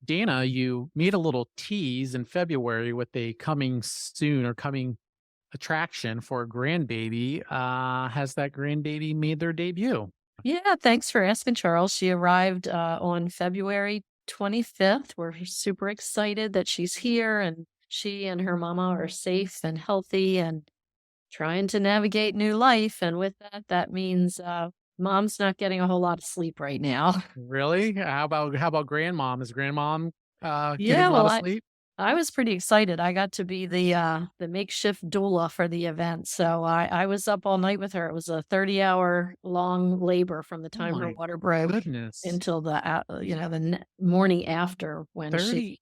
Dana, you made a little tease in February with a coming soon or coming attraction for a grandbaby. Has that grandbaby made their debut? Yeah, thanks for asking, Charles. She arrived on February 25th. We're super excited that she's here and she and her mama are safe and healthy and trying to navigate new life. And with that, that means mom's not getting a whole lot of sleep right now. Really? How about grandmom? Is grandmom getting Yeah, a lot well, of I sleep? I was pretty excited. I got to be the makeshift doula for the event. So I was up all night with her. It was a 30-hour long labor from the Oh time her my water broke goodness. until the morning after when she 30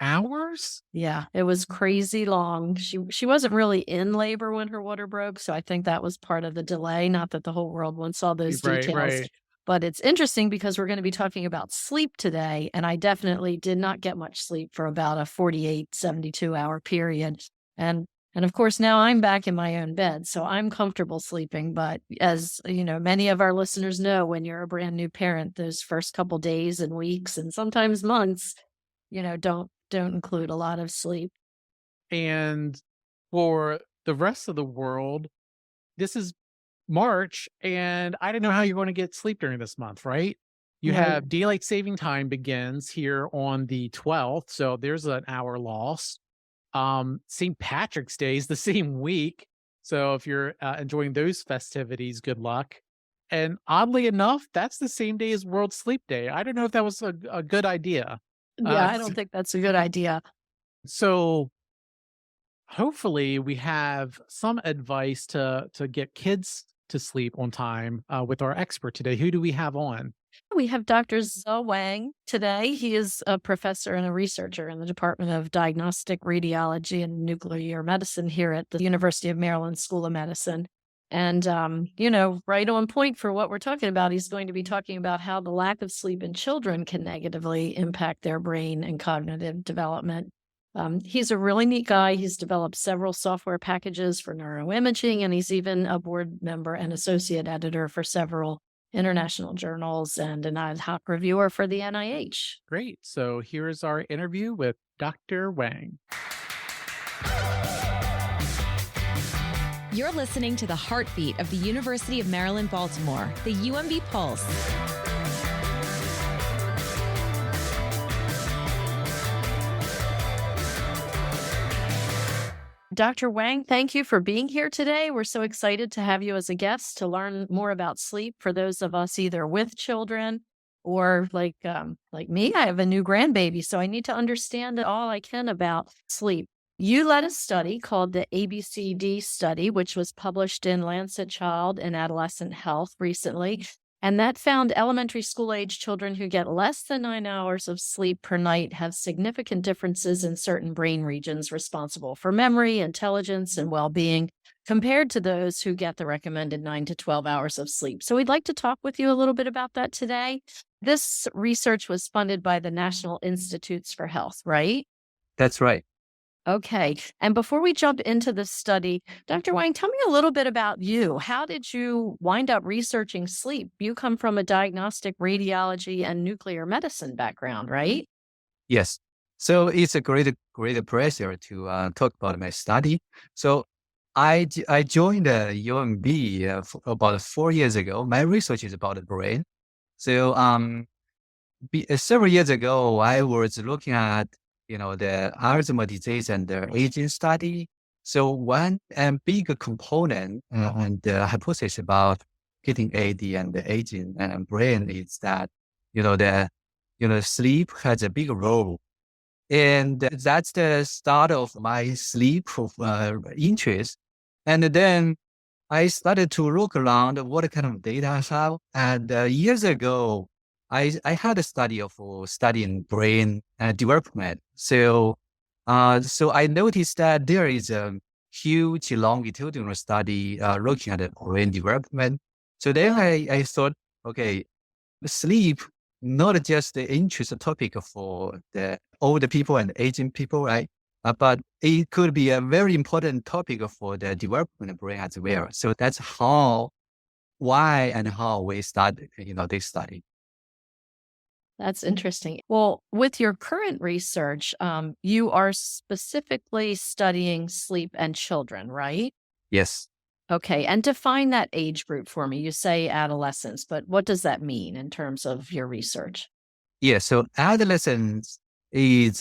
hours? yeah, it was crazy long. She wasn't really in labor when her water broke, so I think that was part of the delay, not that the whole world once saw those Right, details. right. But it's interesting because we're gonna be talking about sleep today, and I definitely did not get much sleep for about a 48, 72-hour period. And and of course, now I'm back in my own bed, so I'm comfortable sleeping, but as, many of our listeners know, when you're a brand new parent, those first couple days and weeks and sometimes months, don't include a lot of sleep. And for the rest of the world, this is March, and I didn't know how you're going to get sleep during this month, right? You Right. have daylight saving time begins here on the 12th, so there's an hour loss. St. Patrick's Day is the same week, so if you're enjoying those festivities, good luck. And oddly enough, that's the same day as World Sleep Day. I don't know if that was a good idea. Yeah, I don't think that's a good idea. So hopefully we have some advice to get kids to sleep on time with our expert today. Who do we have on? We have Dr. Wang today. He is a professor and a researcher in the Department of Diagnostic, Radiology, and Nuclear Medicine here at the University of Maryland School of Medicine. And, right on point for what we're talking about. He's going to be talking about how the lack of sleep in children can negatively impact their brain and cognitive development. He's a really neat guy. He's developed several software packages for neuroimaging, and he's even a board member and associate editor for several international journals and an ad hoc reviewer for the NIH. Great. So here's our interview with Dr. Wang. You're listening to the heartbeat of the University of Maryland, Baltimore, the UMB Pulse. Dr. Wang, thank you for being here today. We're so excited to have you as a guest to learn more about sleep for those of us either with children or like me. I have a new grandbaby, so I need to understand all I can about sleep. You led a study called the ABCD study, which was published in Lancet Child and Adolescent Health recently. And that found elementary school age children who get less than 9 hours of sleep per night have significant differences in certain brain regions responsible for memory, intelligence, and well being compared to those who get the recommended 9 to 12 hours of sleep. So we'd like to talk with you a little bit about that today. This research was funded by the National Institutes for Health, right? That's right. Okay. And before we jump into the study, Dr. Wang, tell me a little bit about you. How did you wind up researching sleep? You come from a diagnostic, radiology, and nuclear medicine background, right? Yes. So it's a great pleasure to talk about my study. So I joined UMB about 4 years ago. My research is about the brain. So several years ago, I was looking at the Alzheimer's disease and the aging study. So one big component and the hypothesis about getting AD and the aging and brain is that the sleep has a big role, and that's the start of my sleep interest. And then I started to look around what kind of data I have. And years ago, I had a study of studying brain development. So I noticed that there is a huge longitudinal study looking at the brain development. So then I thought, okay, sleep not just the interest topic for the older people and aging people, right? But it could be a very important topic for the development of brain as well. So that's why and how we started, this study. That's interesting. Well, with your current research, you are specifically studying sleep and children, right? Yes. Okay. And define that age group for me. You say adolescents, but what does that mean in terms of your research? Yeah. So adolescence is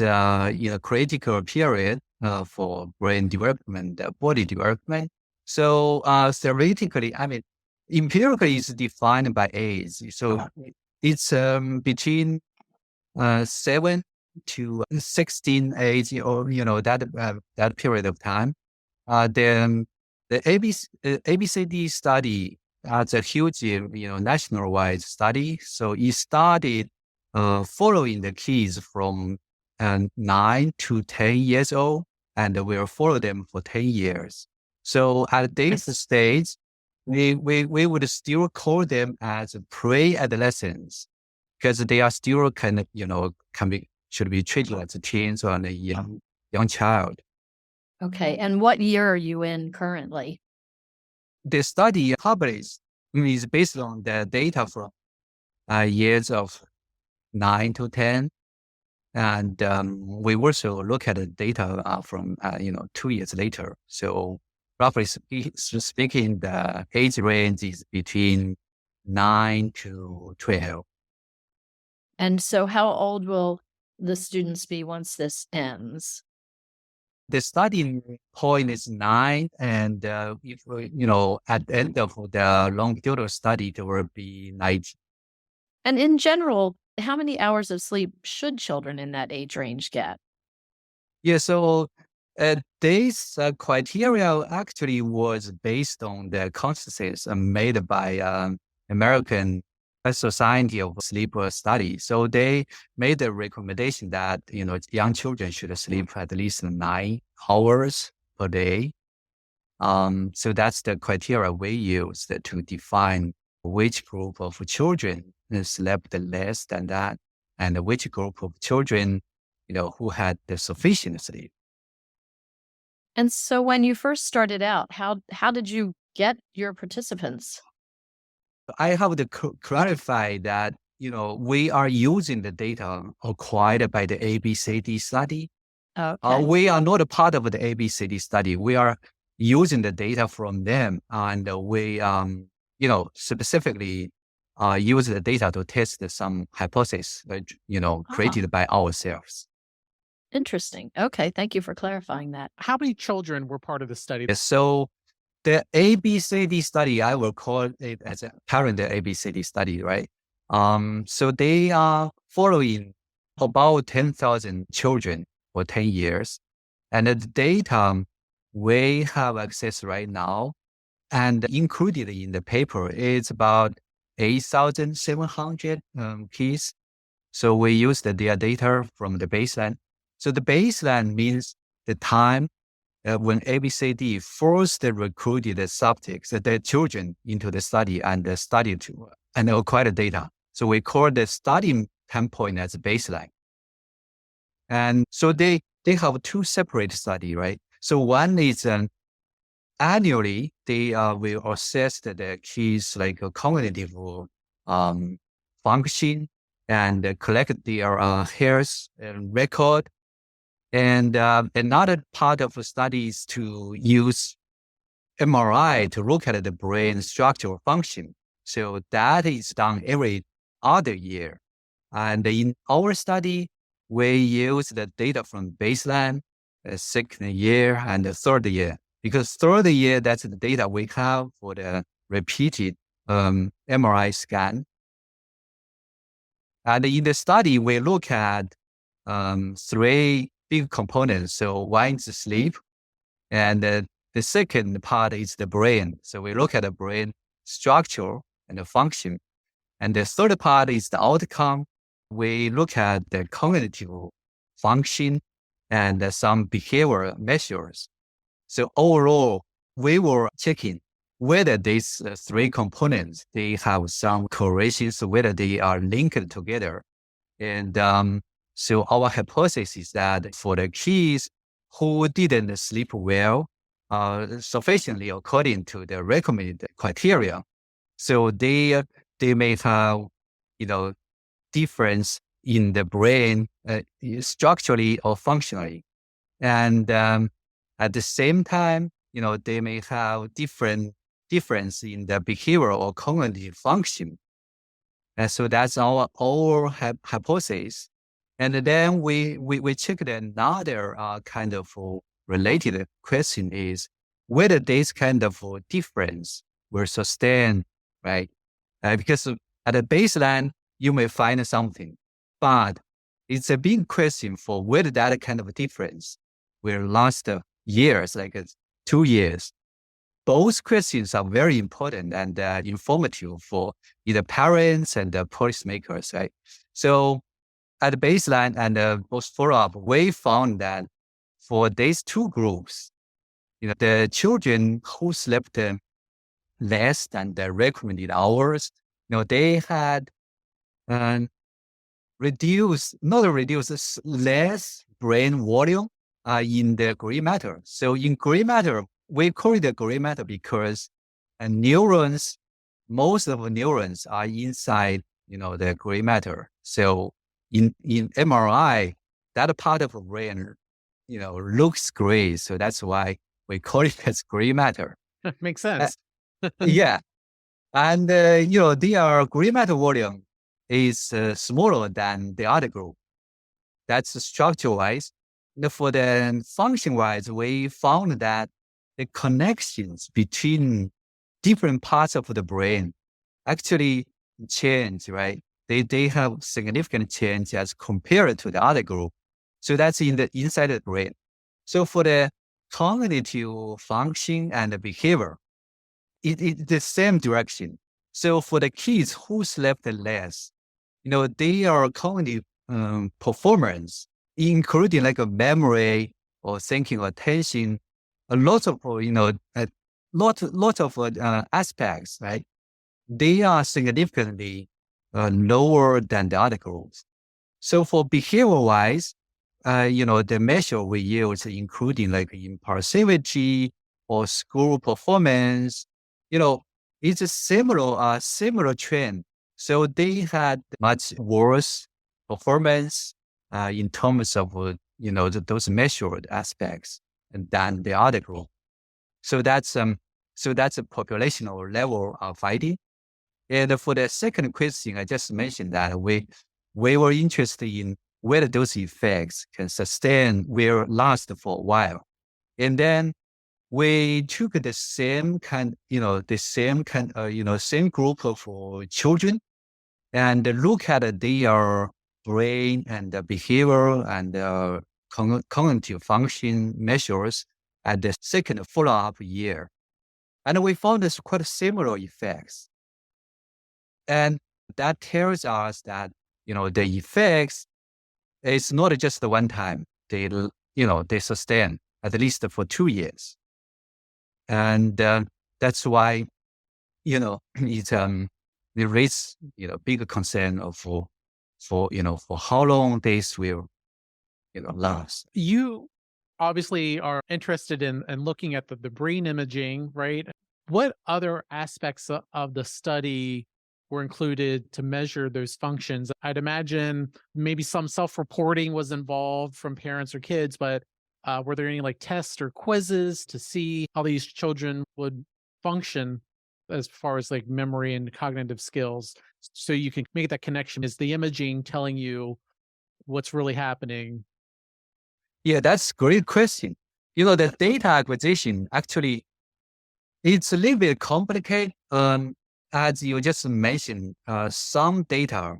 critical period for brain development, body development. So theoretically, I mean, empirically, it's defined by age. So it's between 7 to 16 age, or that period of time. Then the ABCD study, that's a huge national-wide study. So it started following the kids from 9 to 10 years old, and we'll follow them for 10 years. So at this stage, we would still call them as pre-adolescents, because they are still kind of, should be treated as a teens or a young child. Okay. And what year are you in currently? The study published is based on the data from years of 9 to 10. And we also look at the data from 2 years later. So roughly speaking, the age range is between 9 to 12. And so, how old will the students be once this ends? The starting point is 9, and if at the end of the longitudinal study, there will be 90. And in general, how many hours of sleep should children in that age range get? Yeah, so this criteria actually was based on the consensus made by American Society of Sleep Study. So they made a recommendation that young children should sleep at least 9 hours per day. So that's the criteria we used to define which group of children slept less than that, and which group of children who had the sufficient sleep. And so, when you first started out, how did you get your participants? I have to clarify that we are using the data acquired by the ABCD study. Okay. We are not a part of the ABCD study. We are using the data from them, and we specifically use the data to test some hypothesis created by ourselves. Interesting. Okay. Thank you for clarifying that. How many children were part of the study? So the ABCD study, I will call it as a parent ABCD study, right? So they are following about 10,000 children for 10 years. And the data we have access right now and included in the paper is about 8,700 kids. So we use their data from the baseline. So the baseline means the time when ABCD first recruited the subjects, the children, into the study and studied and acquired data. So we call the starting time point as a baseline. And so they have two separate studies, right? So one is annually, they will assess the kids' like cognitive function and collect their health record. And another part of the study is to use MRI to look at the brain structural function. So that is done every other year. And in our study, we use the data from baseline, the second year, and the third year. Because third year, that's the data we have for the repeated MRI scan. And in the study, we look at 3 big components. So one is sleep, and the second part is the brain. So we look at the brain structure and the function. And the third part is the outcome. We look at the cognitive function and some behavioral measures. So overall, we were checking whether these 3 components, they have some correlations, whether they are linked together. And so our hypothesis is that for the kids who didn't sleep well sufficiently according to the recommended criteria, so they may have, difference in the brain structurally or functionally. And at the same time, they may have difference in the behavioral or cognitive function. And so that's our hypothesis. And then we checked another kind of related question is whether this kind of difference will sustain, right? Because at the baseline, you may find something, but it's a big question for whether that kind of difference will last years, like 2 years. Both questions are very important and informative for either parents and policymakers, right? So at the baseline and post follow-up, we found that for these two groups, the children who slept less than the recommended hours, they had less brain volume in the gray matter. So in gray matter, we call it the gray matter because most of the neurons are inside, the gray matter. So in MRI, that part of the brain, looks gray. So that's why we call it as gray matter. Makes sense. Yeah. And, their gray matter volume is smaller than the other group. That's structure-wise. For the function-wise, we found that the connections between different parts of the brain actually change, right? They have significant change as compared to the other group. So that's inside the brain. So for the cognitive function and the behavior, it's the same direction. So for the kids who slept less, their cognitive performance, including like a memory or thinking or attention, a lot of aspects, right? They are significantly lower than the other groups. So for behavior-wise, the measure we use, including like impulsivity or school performance, it's a similar trend. So they had much worse performance in terms of those measured aspects than the other group. So that's a populational level of finding. And for the second question, I just mentioned that we were interested in whether those effects can sustain, will last for a while. And then we took the same group of children and look at their brain and the behavior and cognitive function measures at the second follow-up year. And we found this quite similar effects. And that tells us that, the effects is not just the one time. They sustain at least for 2 years. And that's why, it's it raises bigger concern for how long this will last. You obviously are interested in looking at the brain imaging, right? What other aspects of the study were included to measure those functions? I'd imagine maybe some self-reporting was involved from parents or kids, but were there any like tests or quizzes to see how these children would function as far as like memory and cognitive skills? So you can make that connection. Is the imaging telling you what's really happening? Yeah, that's a great question. The data acquisition actually, it's a little bit complicated. As you just mentioned, some data,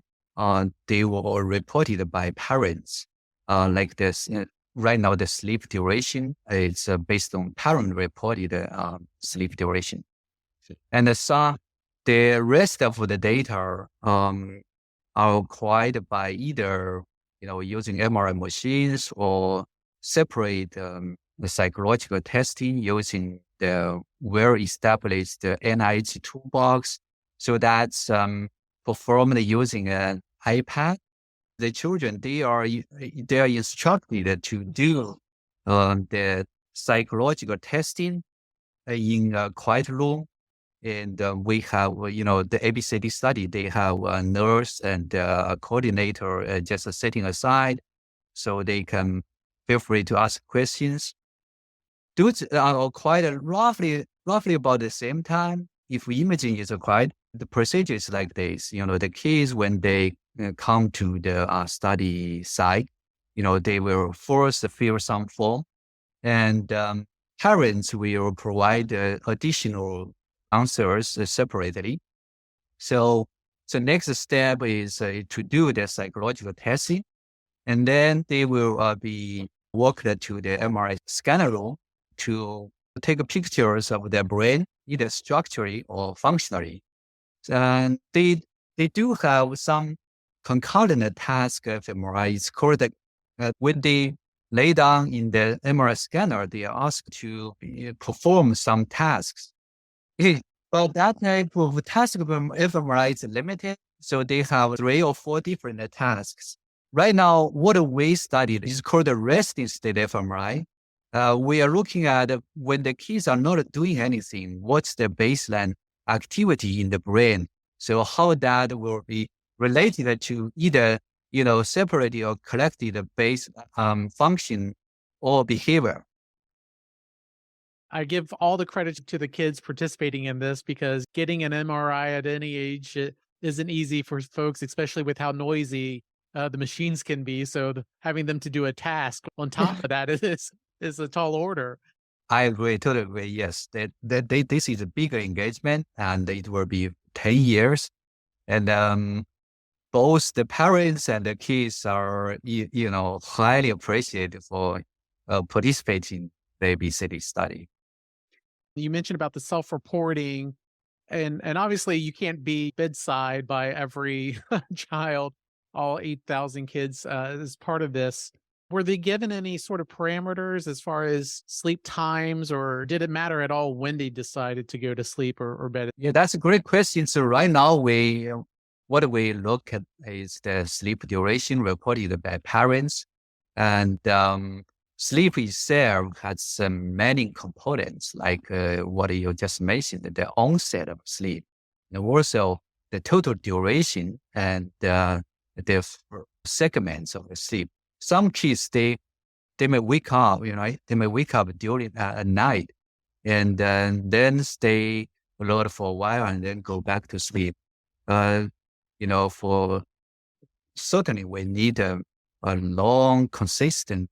they were reported by parents, like this. Right now, the sleep duration is based on parent-reported sleep duration. And the rest of the data are acquired by either, using MRI machines or separate the psychological testing using the well-established NIH toolbox. So that's performed using an iPad. The children, they are instructed to do the psychological testing in a quiet room. And we have, the ABCD study, they have a nurse and a coordinator just sitting aside so they can feel free to ask questions. Those are quite roughly about the same time. If imaging is required, the procedure is like this. The kids, when they come to the study site, they will first fill some form, and parents will provide additional answers separately. So the next step is to do the psychological testing, and then they will be walked to the MRI scanner room to take pictures of their brain, either structurally or functionally. And they do have some concurrent task of MRI. It's called when they lay down in the MRI scanner, they are asked to perform some tasks. But that type of task of fMRI is limited, so they have 3 or 4 different tasks. Right now, what we studied is called the resting state fMRI. We are looking at when the kids are not doing anything, what's the baseline activity in the brain. So how that will be related to either, separately or collectively base function or behavior. I give all the credit to the kids participating in this because getting an MRI at any age isn't easy for folks, especially with how noisy the machines can be. So having them to do a task on top of that is a tall order. I agree, totally agree. Yes, this is a bigger engagement, and it will be 10 years. And both the parents and the kids are, highly appreciated for participating in the ABCD study. You mentioned about the self-reporting, and obviously you can't be bedside by every child, all 8,000 kids as part of this. Were they given any sort of parameters as far as sleep times, or did it matter at all when they decided to go to sleep or bed? Yeah, that's a great question. So right now, what we look at is the sleep duration reported by parents, and sleep itself has many components, like what you just mentioned, the onset of sleep, and also the total duration and the segments of the sleep. Some kids, they may wake up, they may wake up during at night and then stay alert for a while and then go back to sleep. For certainly we need a long, consistent,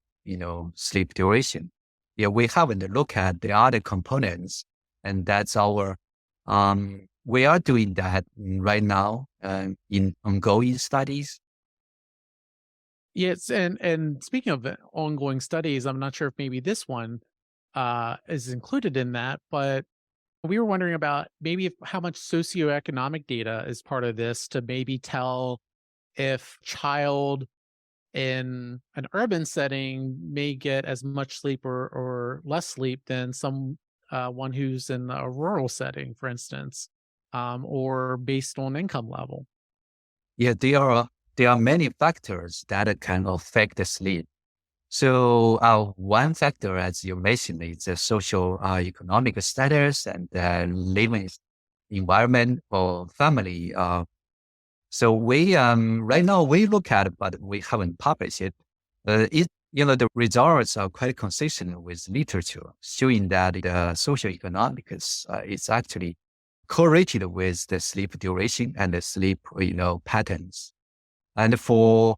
sleep duration. Yeah, we haven't looked at the other components, and that's our, we are doing that right now in ongoing studies. Yes, and speaking of ongoing studies, I'm not sure if maybe this one is included in that, but we were wondering about maybe how much socioeconomic data is part of this to maybe tell if child in an urban setting may get as much sleep or less sleep than some one who's in a rural setting, for instance, or based on income level. Yeah, there are many factors that can affect the sleep. So one factor, as you mentioned, is the social economic status and living environment or family. So we right now we look at it, but we haven't published it. The results are quite consistent with literature, showing that the socioeconomics is actually correlated with the sleep duration and the sleep patterns. And for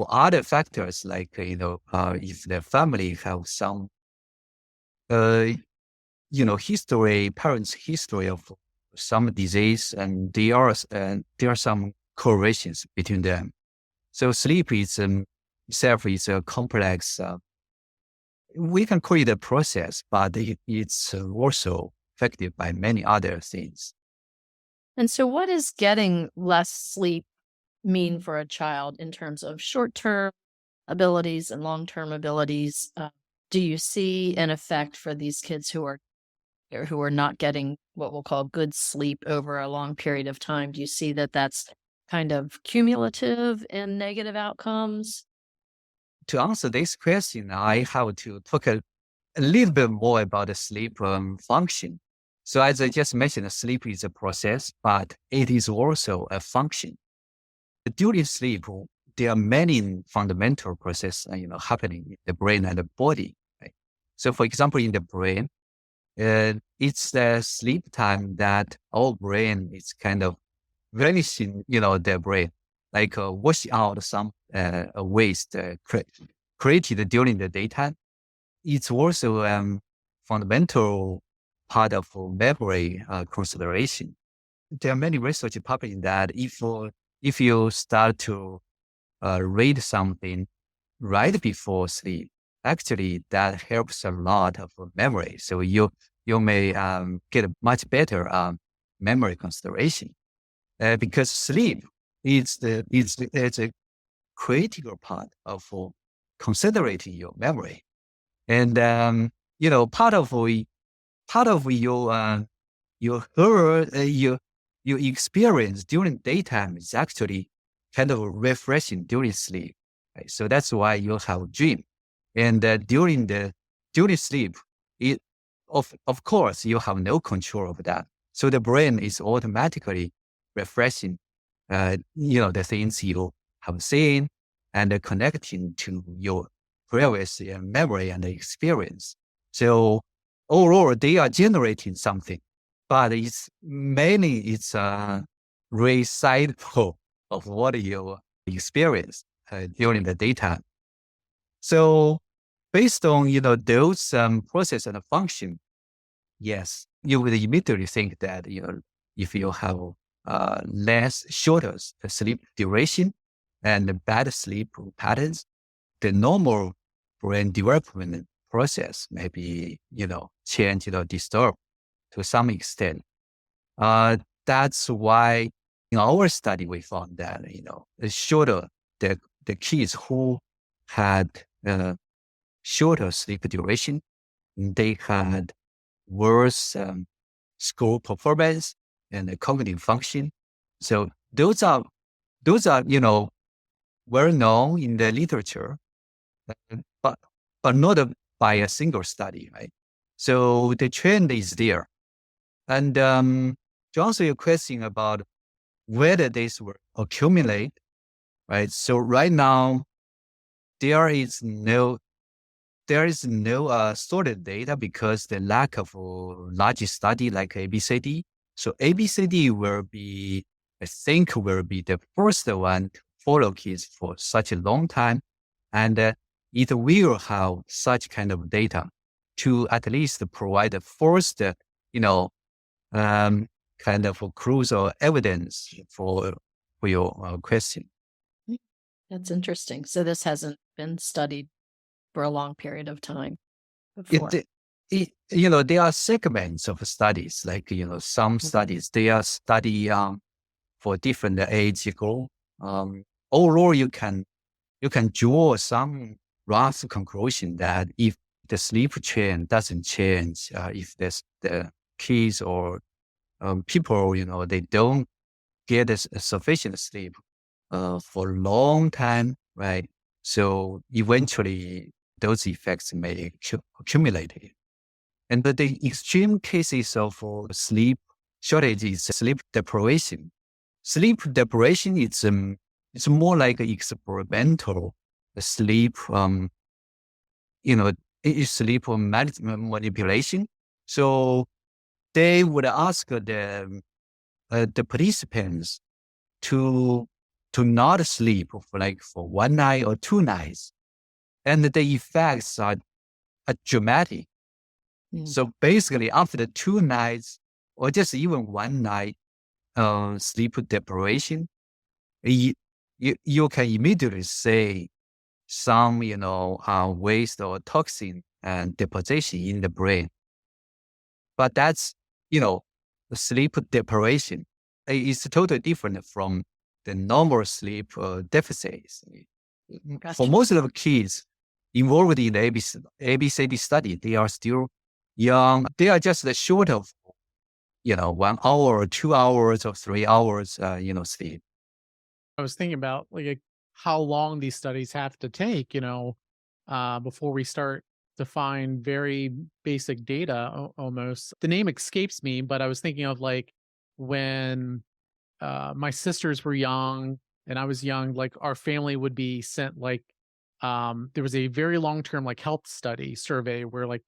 other factors like if the family have some parents' history of some disease, and there are some correlations between them. So sleep is itself is a complex. We can call it a process, but it's also affected by many other things. And so, what does getting less sleep mean for a child in terms of short-term abilities and long-term abilities? Do you see an effect for these kids who are not getting what we'll call good sleep over a long period of time? Do you see that that's kind of cumulative in negative outcomes? To answer this question, I have to talk a little bit more about the sleep function. So as I just mentioned, sleep is a process, but it is also a function. During sleep, there are many fundamental processes, happening in the brain and the body. Right? So, for example, in the brain, it's the sleep time that our brain is kind of vanishing, the brain, like wash out some waste created during the daytime. It's also fundamental part of memory consideration. There are many research publishing that if you start to read something right before sleep, actually that helps a lot of memory. So you may get a much better memory consideration because sleep it's a critical part of considering your memory. And part of your your experience during daytime is actually kind of refreshing during sleep. Right? So that's why you have a dream. And during sleep, it of course you have no control of that. So the brain is automatically refreshing, the things you have seen and connecting to your previous memory and experience. So overall, they are generating something, but it's a recycle of what you experience during the daytime. So based on those process and function, yes, you would immediately think that if you have less shorter sleep duration and bad sleep patterns, the normal brain development process may be changed or disturbed to some extent. That's why in our study we found that the shorter the kids who had shorter sleep duration, they had worse school performance and cognitive function. So those are well known in the literature, but not by a single study, right? So the trend is there. And to answer your question about whether this will accumulate, right? So right now there is no sorted data because the lack of large study like ABCD. So ABCD I think, will be the first one to follow kids for such a long time. And it will have such kind of data to at least provide the first, kind of crucial evidence for your question. That's interesting. So this hasn't been studied for a long period of time before. There are segments of studies, like, some studies, they are study for different age group. Overall, you can draw some rough conclusion that if the sleep trend doesn't change, if the kids or people, they don't get sufficient sleep for a long time, right? So eventually those effects may accumulate. And the extreme cases of sleep shortage is sleep deprivation. Sleep deprivation is it's more like experimental sleep, it's sleep manipulation. So they would ask the participants to not sleep for one night or 2 nights, and the effects are dramatic. So basically, after the 2 nights or just even 1 night sleep deprivation, you can immediately see some waste or toxin and deposition in the brain. But that's sleep deprivation. It's totally different from the normal sleep deficits. Gotcha. For most of the kids involved in the ABCD study, they are still young. They are just short of 1 hour or 2 hours or 3 hours sleep. I was thinking about how long these studies have to take, before we start to find very basic data almost. The name escapes me, but I was thinking of like when my sisters were young and I was young, like our family would be sent like there was a very long term like health study survey where like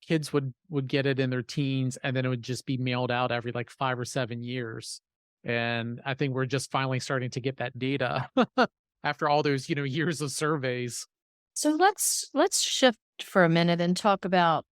kids would get it in their teens and then it would just be mailed out every like 5 or 7 years. And I think we're just finally starting to get that data after all those, years of surveys. So let's shift for a minute and talk about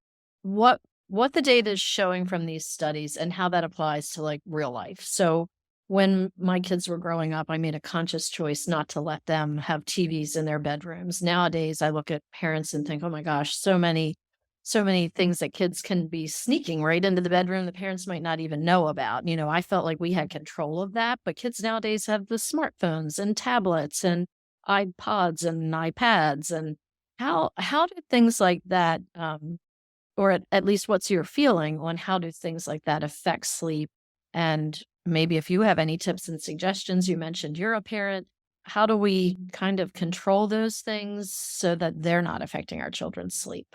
what what the data is showing from these studies and how that applies to like real life. So when my kids were growing up, I made a conscious choice not to let them have TVs in their bedrooms. Nowadays, I look at parents and think, "Oh my gosh, so many things that kids can be sneaking right into the bedroom the parents might not even know about." I felt like we had control of that, but kids nowadays have the smartphones and tablets and iPods and iPads. And how do things like that, or at least what's your feeling on how do things like that affect sleep? And maybe if you have any tips and suggestions, you mentioned you're a parent. How do we kind of control those things so that they're not affecting our children's sleep?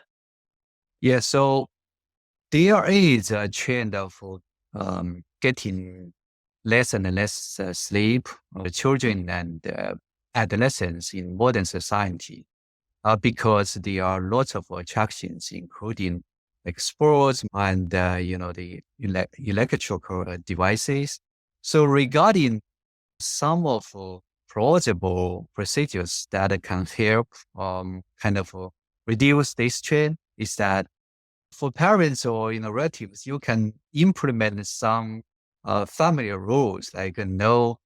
Yeah, so there is a trend of getting less and less sleep of children and adolescents in modern society because there are lots of attractions, including like sports and the electrical devices. So regarding some of plausible procedures that can help kind of reduce this trend is that for parents or relatives, you can implement some family rules like no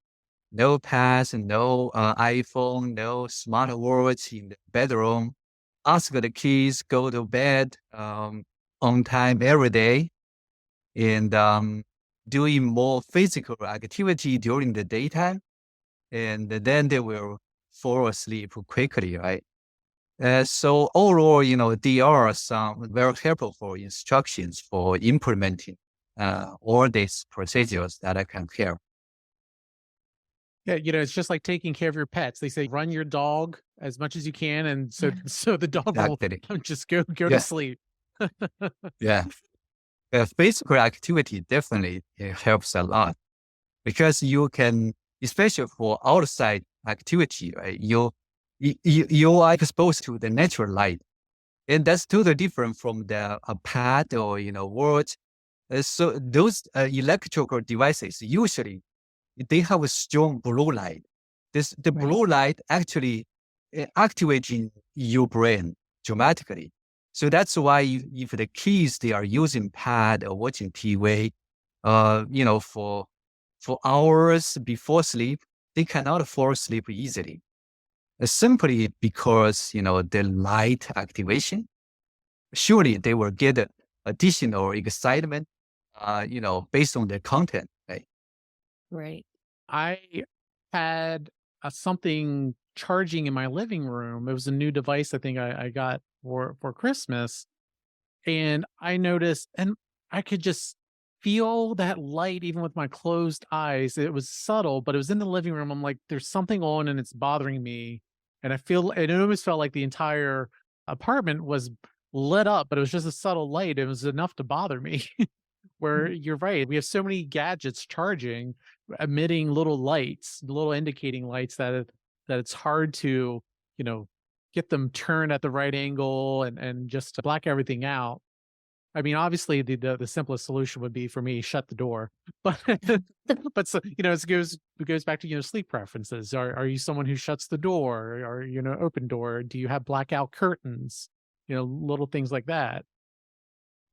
pads, no iPhone, no smartwatch in the bedroom. Ask the kids go to bed on time every day, and doing more physical activity during the daytime, and then they will fall asleep quickly, right? So overall, there are some very helpful instructions for implementing all these procedures that I can help. Yeah, it's just like taking care of your pets. They say run your dog as much as you can, and so Yeah. so the dog will Exactly. just go to Yeah. sleep. Yeah. Physical activity definitely helps a lot because you can, especially for outside activity, right? You are exposed to the natural light, and that's totally different from the a pad or watch. So those electrical devices usually they have a strong blue light. The Right. blue light actually activating your brain dramatically. So that's why if the kids they are using pad or watching TV, for hours before sleep, they cannot fall asleep easily. Simply because the light activation. Surely they will get additional excitement, based on the content, right? Right. I had something charging in my living room. It was a new device I think I got for Christmas, and I noticed, and I could just feel that light even with my closed eyes. It was subtle, but it was in the living room. I'm like, there's something on and it's bothering me. And it almost felt like the entire apartment was lit up, but it was just a subtle light. It was enough to bother me. Where Mhm. you're right, we have so many gadgets charging, emitting little lights, little indicating lights that it's hard to, you know, get them turned at the right angle and just to black everything out. I mean, obviously, the simplest solution would be for me shut the door, but but so it goes back to sleep preferences. Are you someone who shuts the door or open door? Do you have blackout curtains? Little things like that.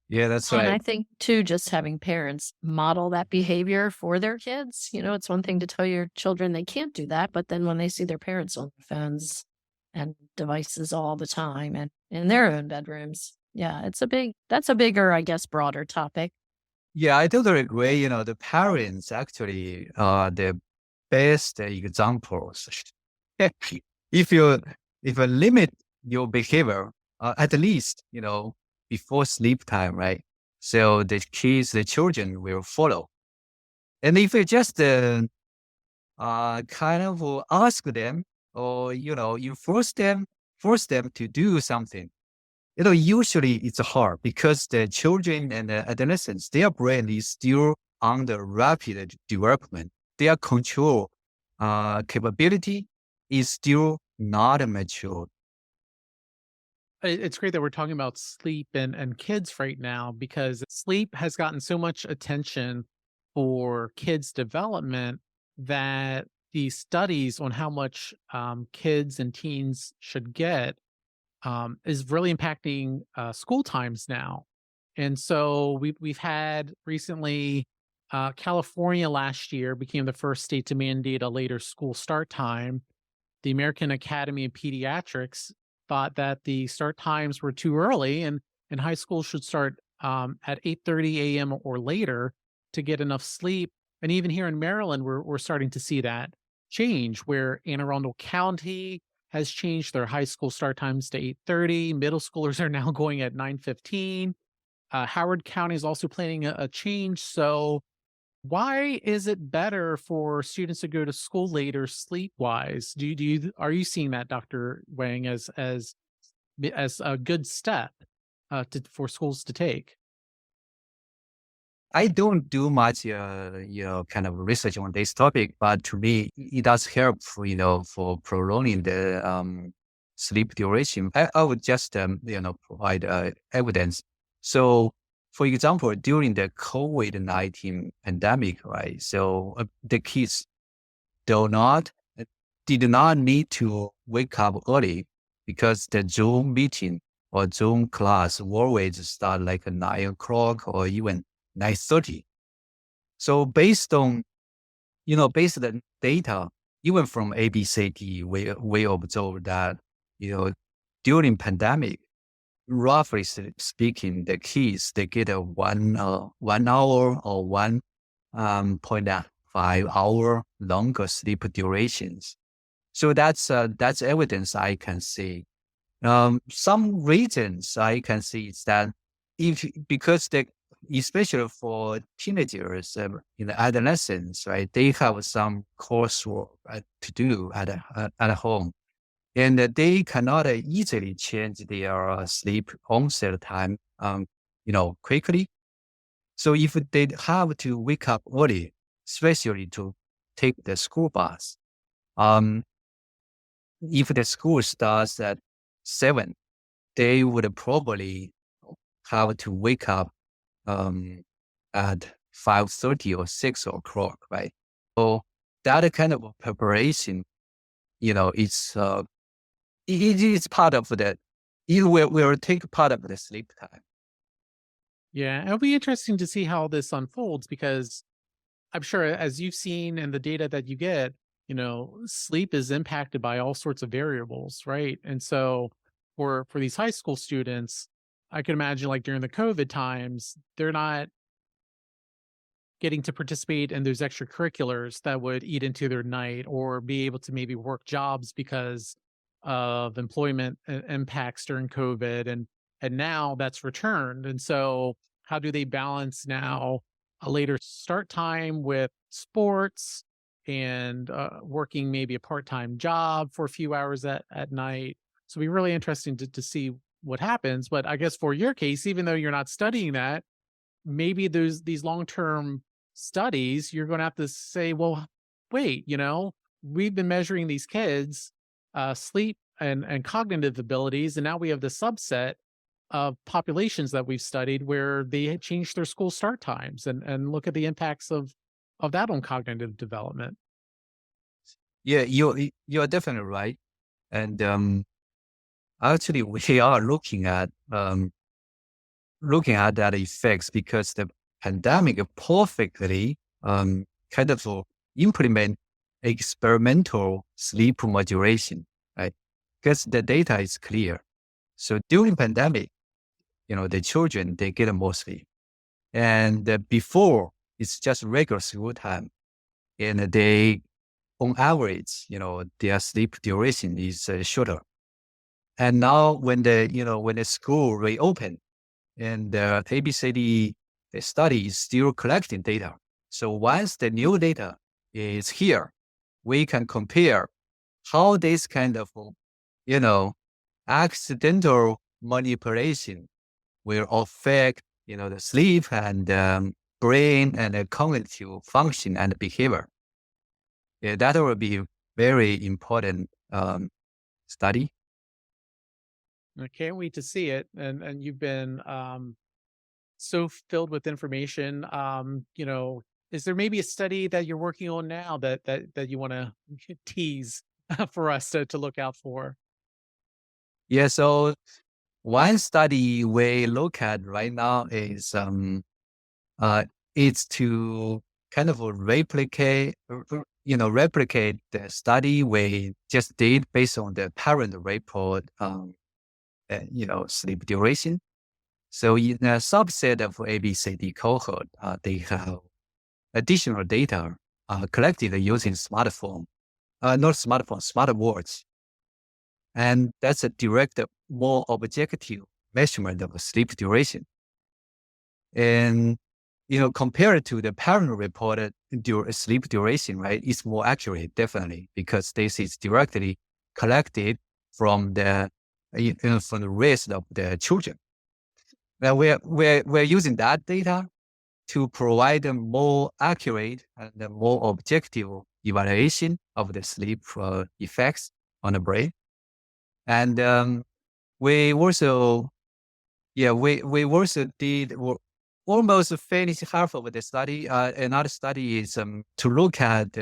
Yeah, that's And I right. think too, just having parents model that behavior for their kids. It's one thing to tell your children they can't do that, but then when they see their parents on their phones and devices all the time and in their own bedrooms, yeah, that's a bigger, I guess, broader topic. Yeah, I totally agree. The parents actually are the best examples. if you if you limit your behavior, at least before sleep time, right? So the children will follow. And if you just kind of ask them or you force them to do something, usually it's hard because the children and the adolescents, their brain is still under rapid development. Their control capability is still not mature. It's great that we're talking about sleep and kids right now because sleep has gotten so much attention for kids' development that the studies on how much kids and teens should get is really impacting school times now. And so we've had recently California last year became the first state to mandate a later school start time. The American Academy of Pediatrics thought that the start times were too early and high school should start at 8:30 a.m. or later to get enough sleep. And even here in Maryland, we're starting to see that change where Anne Arundel County has changed their high school start times to 8:30. Middle schoolers are now going at 9:15. Howard County is also planning a change. So why is it better for students to go to school later sleep wise? Are you seeing that, Dr. Wang, as a good step for schools to take? I don't do much, kind of research on this topic, but to me, it does help, for prolonging the sleep duration. I would just, provide evidence. So, for example, during the COVID-19 pandemic, right? So the kids do not, did not need to wake up early because the Zoom meeting or Zoom class always start like 9 o'clock or even 9:30. So based on the data, even from ABCD, we observe that, during pandemic, roughly speaking, the kids, they get a 1 hour or 1.5 hour longer sleep durations. So that's evidence I can see. Some reasons I can see is that because especially for teenagers, adolescents, right? They have some coursework to do at home, and they cannot easily change their sleep onset time, quickly. So if they have to wake up early, especially to take the school bus, um, if the school starts at 7, they would probably have to wake up at 5:30 or 6 o'clock, right? So that kind of preparation, it's it is part of that. It will take part of the sleep time. Yeah, it'll be interesting to see how this unfolds because I'm sure as you've seen in the data that you get, sleep is impacted by all sorts of variables, right? And so for these high school students, I can imagine like during the COVID times, they're not getting to participate in those extracurriculars that would eat into their night or be able to maybe work jobs because of employment impacts during COVID. And now that's returned. And so how do they balance now a later start time with sports and working maybe a part-time job for a few hours at night? So it'll be really interesting to see what happens. But I guess for your case, even though you're not studying that, maybe there's these long-term studies, you're going to have to say, well, wait, we've been measuring these kids sleep and cognitive abilities, and now we have the subset of populations that we've studied where they had changed their school start times and look at the impacts of that on cognitive development. Yeah, you're definitely right. And actually, we are looking at that effects because the pandemic perfectly kind of implement experimental sleep modulation, right? Because the data is clear. So during pandemic, the children, they get more sleep. And before, it's just regular school time. And they, on average, their sleep duration is shorter. And now when the school reopened and the ABCD the study is still collecting data. So once the new data is here, we can compare how this kind of, accidental manipulation will affect, the sleep and brain and the cognitive function and behavior. Yeah, that will be very important study. I can't wait to see it. And you've been so filled with information. Is there maybe a study that you're working on now that you want to tease for us to look out for? Yeah, so one study we look at right now is it's to kind of replicate the study we just did based on the parent report, sleep duration. So in a subset of ABCD cohort, they have additional data collected using not smartphone, smartwatch. And that's a direct, more objective measurement of sleep duration. And, compared to the parent reported sleep duration, right, it's more accurate, definitely, because this is directly collected from the rest of the children. Now we're using that data to provide a more accurate and a more objective evaluation of the sleep effects on the brain. And we also did almost finished half of the study. Another study is to look at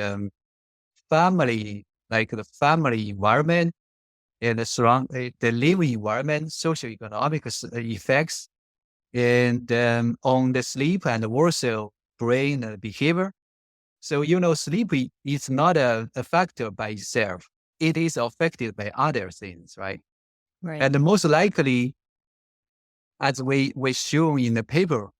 family, like the family environment and the living environment, socioeconomic effects, and on the sleep and also brain and behavior. So, sleep is not a factor by itself. It is affected by other things, right? Right. And most likely, as we show in the paper,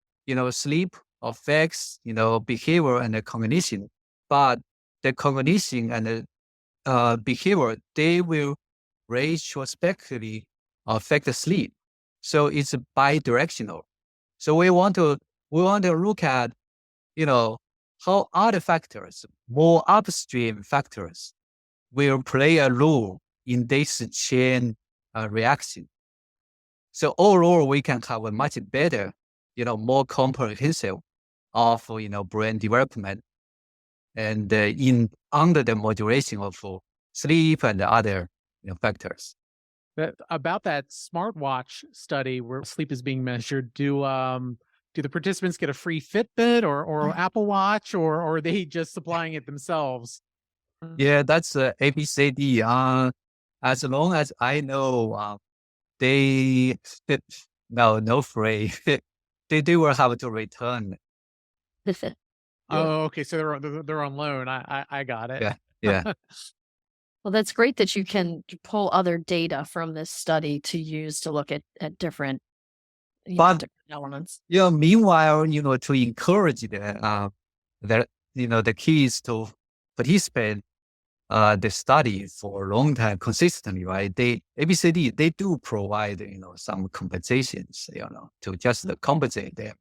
sleep affects, behavior and the cognition. But the cognition and the behavior, they will retrospectively affect the sleep. So it's bi-directional. So we want to look at, how other factors, more upstream factors, will play a role in this chain reaction. So overall, we can have a much better, more comprehensive of, brain development and under the modulation of sleep and other factors. About that smartwatch study where sleep is being measured, do the participants get a free Fitbit or Apple Watch, or are they just supplying it themselves? Yeah, that's ABCD. As long as I know, they no free. they will have to return. Yeah. Oh, okay. So they're on loan. I got it. Yeah. Well, that's great that you can pull other data from this study to use to look at different, But different elements. meanwhile, to encourage the kids to participate the study for a long time consistently, right? ABCD, they do provide, some compensations, to just compensate them,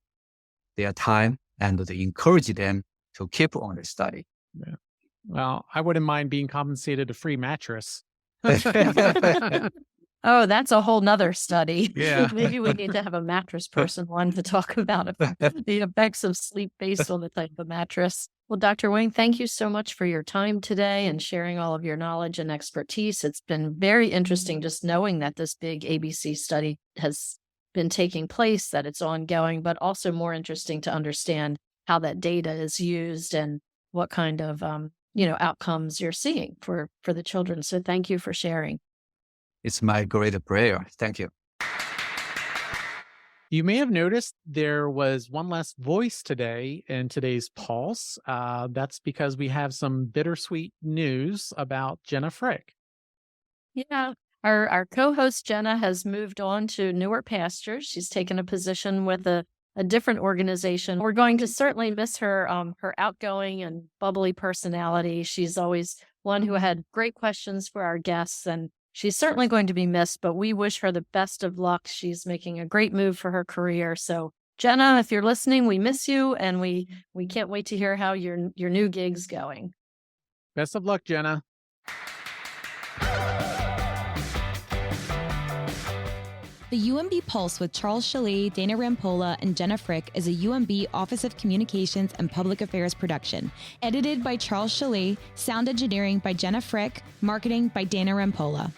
their time, and to encourage them to keep on the study. Yeah. Well, I wouldn't mind being compensated a free mattress. Oh, that's a whole nother study. Yeah. Maybe we need to have a mattress person one to talk about the effects of sleep based on the type of mattress. Well, Dr. Wang, thank you so much for your time today and sharing all of your knowledge and expertise. It's been very interesting just knowing that this big ABC study has been taking place, that it's ongoing, but also more interesting to understand how that data is used and what kind of outcomes you're seeing for the children. So thank you for sharing. It's my great prayer. Thank you. You may have noticed there was one less voice today in today's Pulse. That's because we have some bittersweet news about Jenna Frick. Yeah. Our co-host Jenna has moved on to newer pastures. She's taken a position with a different organization. We're going to certainly miss her her outgoing and bubbly personality. She's always one who had great questions for our guests, and she's certainly going to be missed, but we wish her the best of luck. She's making a great move for her career. So Jenna, if you're listening, we miss you, and we can't wait to hear how your new gig's going. Best of luck, Jenna. The UMB Pulse with Charles Chalet, Dana Rampolla, and Jenna Frick is a UMB Office of Communications and Public Affairs production. Edited by Charles Chalet, sound engineering by Jenna Frick, marketing by Dana Rampolla.